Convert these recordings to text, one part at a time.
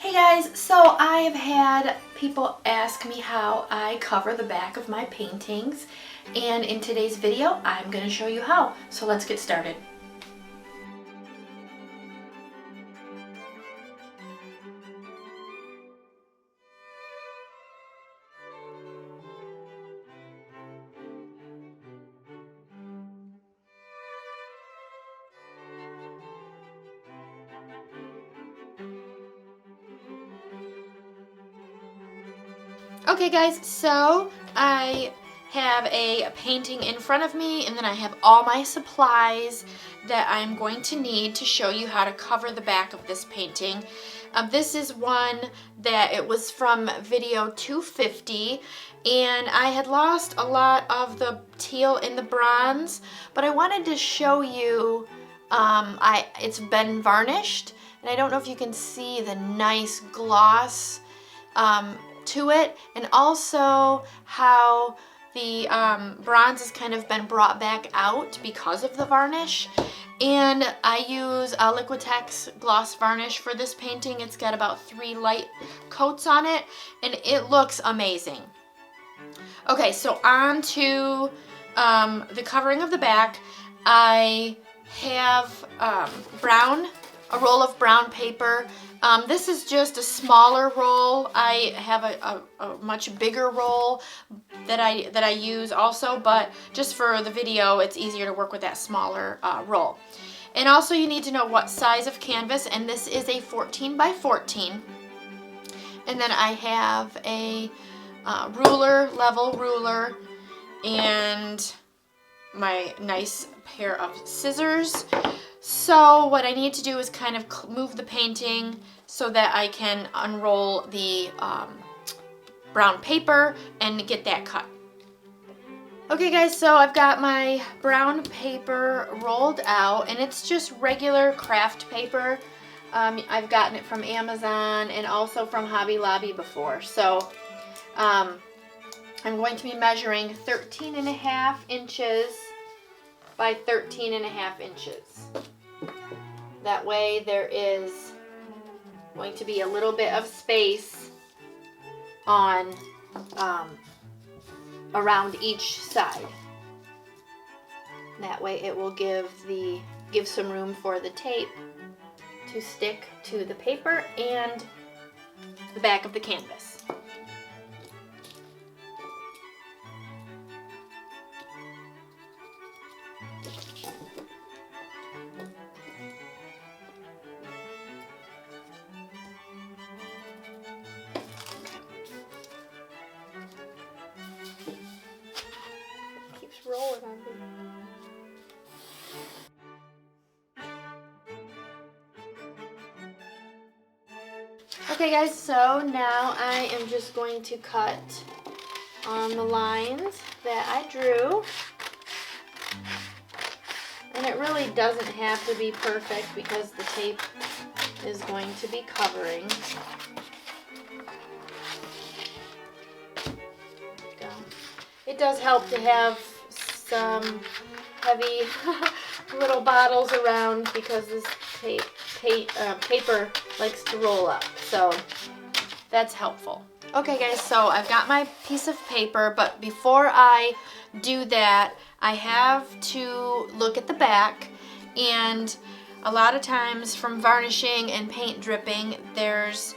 Hey guys, so I've had people ask me how I cover the back of my paintings, and in today's video I'm going to show you how. So let's get started. Okay guys, so I have a painting in front of me, and then I have all my supplies that I'm going to need to show you how to cover the back of this painting. This is one that it was from video 250, and I had lost a lot of the teal and the bronze, but I wanted to show you it's been varnished, and I don't know if you can see the nice gloss to it, and also how the bronze has kind of been brought back out because of the varnish. And I use a Liquitex gloss varnish for this painting. It's got about 3 light coats on it, and it looks amazing. Okay, so on to the covering of the back. I have a roll of brown paper. This is just a smaller roll. I have a much bigger roll that I use also, but just for the video it's easier to work with that smaller roll. And also you need to know what size of canvas, and this is a 14 by 14. And then I have a level ruler, and my nice pair of scissors. So what I need to do is kind of move the painting so that I can unroll the brown paper and get that cut. Okay guys, so I've got my brown paper rolled out, and it's just regular craft paper. I've gotten it from Amazon and also from Hobby Lobby before. So I'm going to be measuring 13.5 inches by 13.5 inches. That way there is going to be a little bit of space on around each side. That way it will give some room for the tape to stick to the paper and the back of the canvas. Rolling on me. Okay guys, so now I am just going to cut on the lines that I drew. And it really doesn't have to be perfect because the tape is going to be covering. It does help to have some heavy little bottles around because this paper likes to roll up, so that's helpful. Okay guys, so I've got my piece of paper, but before I do that I have to look at the back, and a lot of times from varnishing and paint dripping there's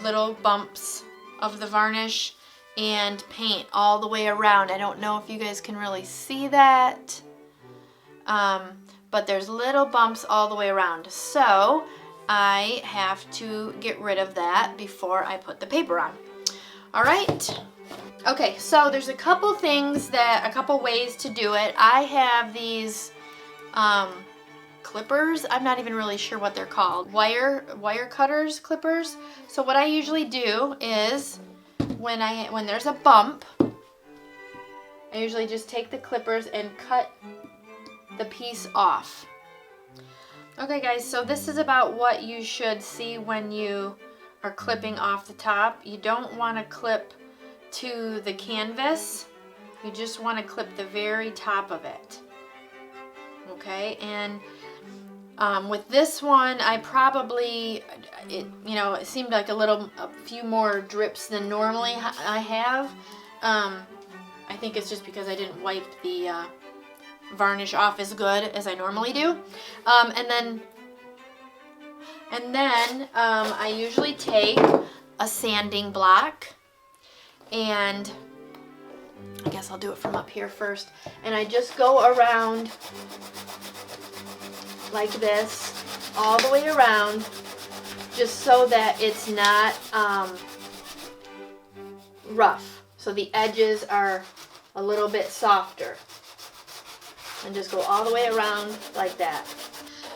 little bumps of the varnish and paint all the way around. I don't know if you guys can really see that, but there's little bumps all the way around. So I have to get rid of that before I put the paper on. All right. Okay, so there's a couple ways to do it. I have these clippers. I'm not even really sure what they're called. Wire cutters, clippers. So what I usually do is when there's a bump, I usually just take the clippers and cut the piece off. Okay guys, so this is about what you should see when you are clipping off the top. You don't want to clip to the canvas, you just want to clip the very top of it. Okay, and with this one, it seemed like a few more drips than normally I have. I think it's just because I didn't wipe the varnish off as good as I normally do. And then I usually take a sanding block, and I guess I'll do it from up here first. And I just go around like this, all the way around, just so that it's not rough. So the edges are a little bit softer. And just go all the way around like that.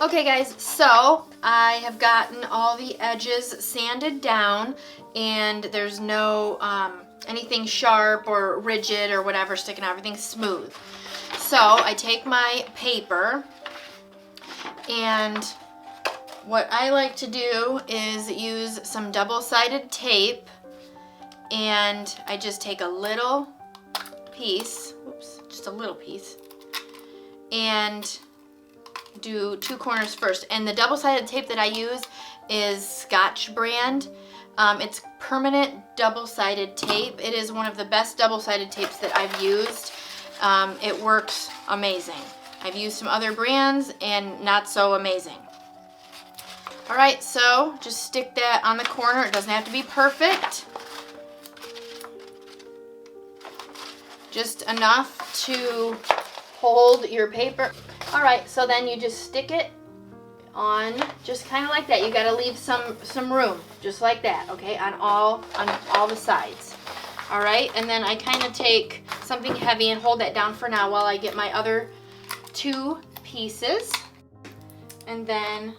Okay guys, so I have gotten all the edges sanded down, and there's no anything sharp or rigid or whatever sticking out. Everything's smooth. So I take my paper, and what I like to do is use some double-sided tape, and I just take a little piece, just a little piece, and do 2 corners first. And the double-sided tape that I use is Scotch brand. It's permanent double-sided tape. It is one of the best double-sided tapes that I've used. It works amazing. I've used some other brands and not so amazing. Alright, so just stick that on the corner. It doesn't have to be perfect. Just enough to hold your paper. Alright, so then you just stick it on just kind of like that. You got to leave some room, just like that, okay, on all the sides. Alright, and then I kind of take something heavy and hold that down for now while I get my other 2 pieces. And then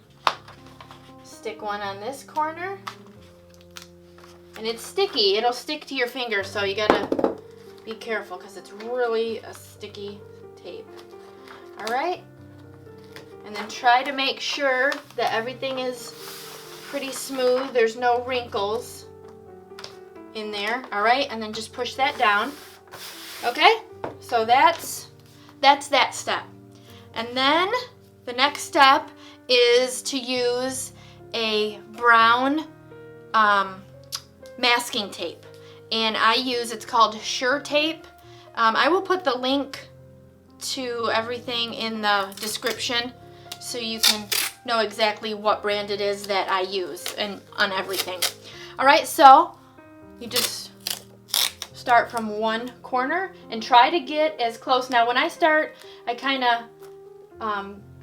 stick one on this corner. And it's sticky. It'll stick to your finger, so you got to be careful because it's really a sticky tape. Alright, and then try to make sure that everything is pretty smooth. There's no wrinkles in there. Alright, and then just push that down. Okay, so that's that step. And then the next step is to use a brown masking tape. And it's called Sure Tape. I will put the link to everything in the description so you can know exactly what brand it is that I use and on everything. Alright, so you just start from one corner and try to get as close. Now when I start, I kind of,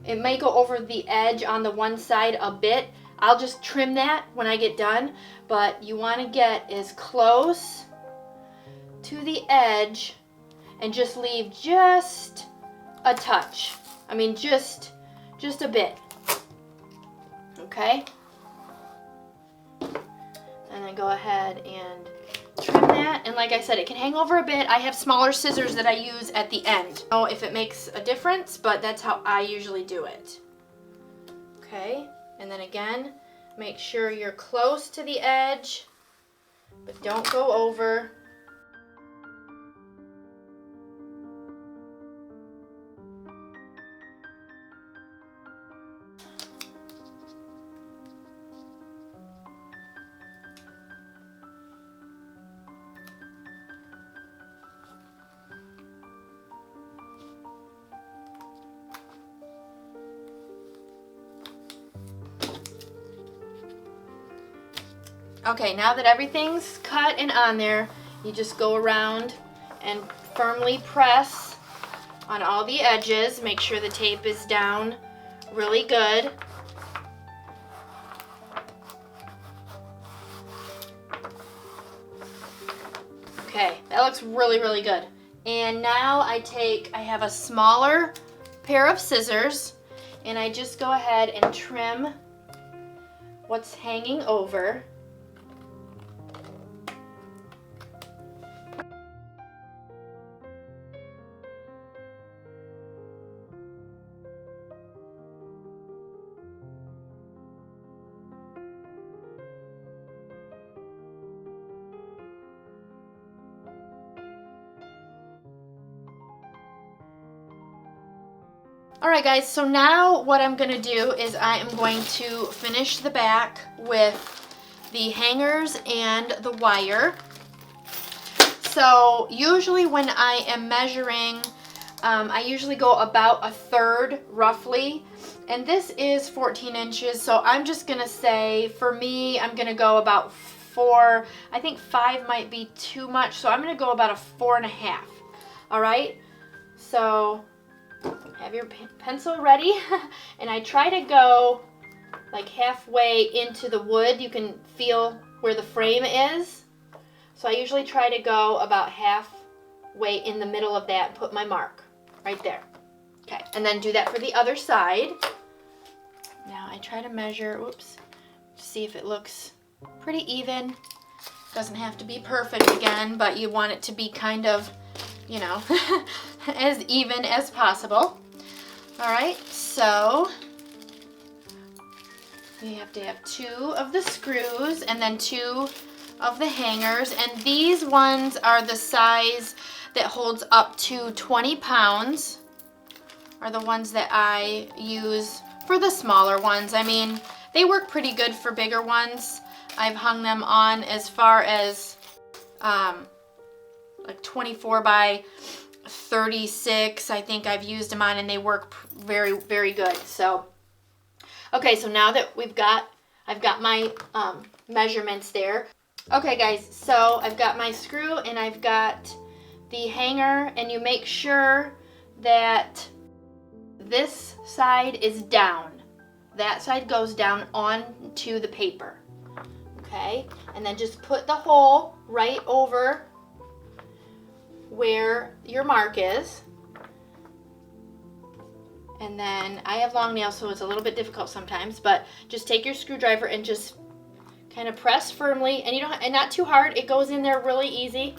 it may go over the edge on the one side a bit. I'll just trim that when I get done, but you want to get as close to the edge and just leave just a touch. I mean, just a bit. Okay? And then go ahead and trim that. And like I said, it can hang over a bit. I have smaller scissors that I use at the end. I don't know if it makes a difference, but that's how I usually do it. Okay? And then again, make sure you're close to the edge, but don't go over. Okay, now that everything's cut and on there, you just go around and firmly press on all the edges. Make sure the tape is down really good. Okay, that looks really, really good. And now I have a smaller pair of scissors, and I just go ahead and trim what's hanging over. Alright guys, so now what I'm going to do is I am going to finish the back with the hangers and the wire. So usually when I am measuring, I usually go about a third roughly, and this is 14 inches, so I'm just going to say, for me, I'm going to go about 4, I think 5 might be too much, so I'm going to go about a 4.5. Alright, so have your pencil ready, and I try to go like halfway into the wood. You can feel where the frame is. So I usually try to go about halfway in the middle of that and put my mark right there. Okay, and then do that for the other side. Now I try to measure, whoops, to see if it looks pretty even. Doesn't have to be perfect again, but you want it to be kind of, you know, as even as possible. All right, so you have to have 2 of the screws and then 2 of the hangers, and these ones are the size that holds up to 20 pounds, are the ones that I use for the smaller ones. I mean, they work pretty good for bigger ones. I've hung them on as far as like 24 by 36, I think I've used them on, and they work very, very good. So, okay, so now that I've got my measurements there. Okay guys, so I've got my screw and I've got the hanger, and you make sure that this side is down. That side goes down onto the paper. Okay, and then just put the hole right over where your mark is. And then I have long nails, so it's a little bit difficult sometimes, but just take your screwdriver and just kind of press firmly, and and not too hard. It goes in there really easy.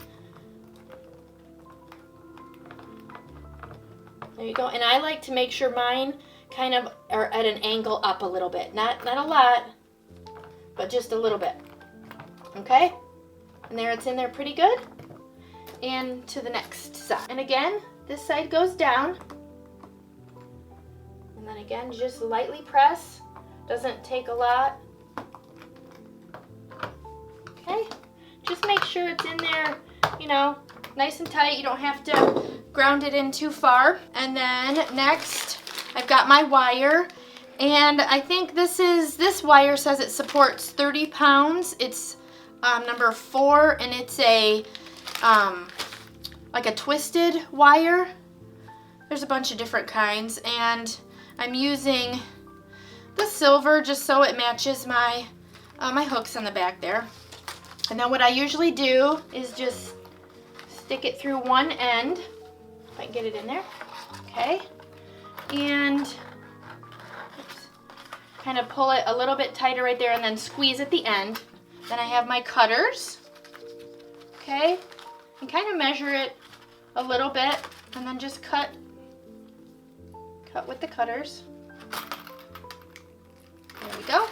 There you go. And I like to make sure mine kind of are at an angle up a little bit. Not a lot, but just a little bit. Okay? And there, it's in there pretty good. And to the next side. And again, this side goes down. And then again, just lightly press. Doesn't take a lot. Okay? Just make sure it's in there, you know, nice and tight. You don't have to ground it in too far. And then next, I've got my wire. And I think this wire says it supports 30 pounds. It's number 4, and it's a like a twisted wire. There's a bunch of different kinds, and I'm using the silver just so it matches my my hooks on the back there. And then what I usually do is just stick it through one end, if I can get it in there. Okay, and kind of pull it a little bit tighter right there, and then squeeze at the end. Then I have my cutters. Okay, and kind of measure it a little bit, and then just cut with the cutters. There we go.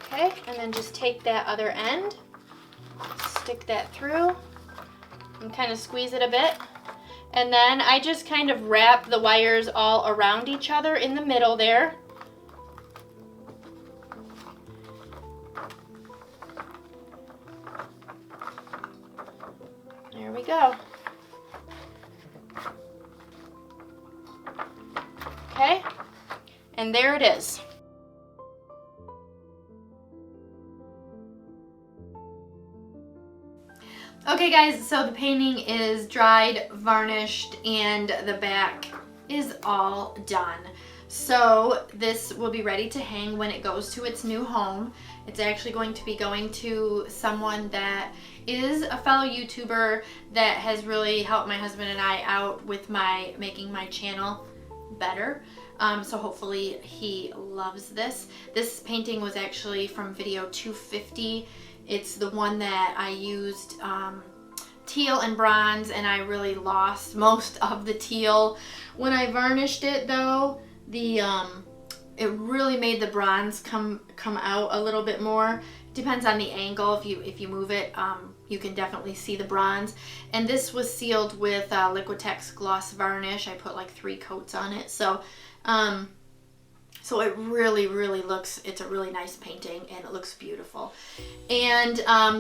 Okay, and then just take that other end, stick that through, and kind of squeeze it a bit. And then I just kind of wrap the wires all around each other in the middle there. There we go. Okay, and there it is. Okay guys, so the painting is dried, varnished, and the back is all done. So this will be ready to hang when it goes to its new home. It's actually going to be going to someone that is a fellow YouTuber that has really helped my husband and I out with making my channel better. So hopefully he loves this. This painting was actually from video 250. It's the one that I used teal and bronze, and I really lost most of the teal. When I varnished it though, the it really made the bronze come out a little bit more. Depends on the angle. If you move it, you can definitely see the bronze. And this was sealed with Liquitex gloss varnish. I put like 3 coats on it. So so it really looks, it's a really nice painting and it looks beautiful. And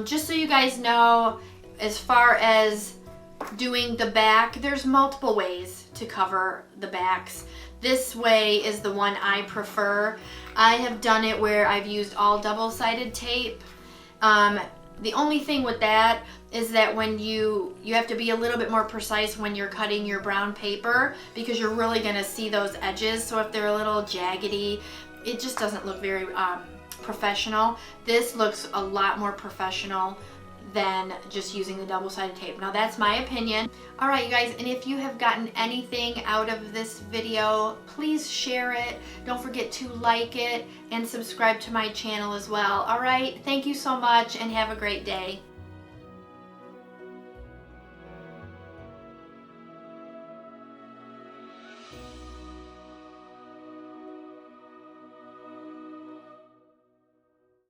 just so you guys know, as far as doing the back, there's multiple ways to cover the backs. This way is the one I prefer. I have done it where I've used all double-sided tape. The only thing with that is that when you have to be a little bit more precise when you're cutting your brown paper, because you're really going to see those edges. So if they're a little jaggedy, it just doesn't look very professional. This looks a lot more professional than just using the double-sided tape. Now that's my opinion. All right, you guys, and if you have gotten anything out of this video, please share it. Don't forget to like it and subscribe to my channel as well. All right, thank you so much and have a great day.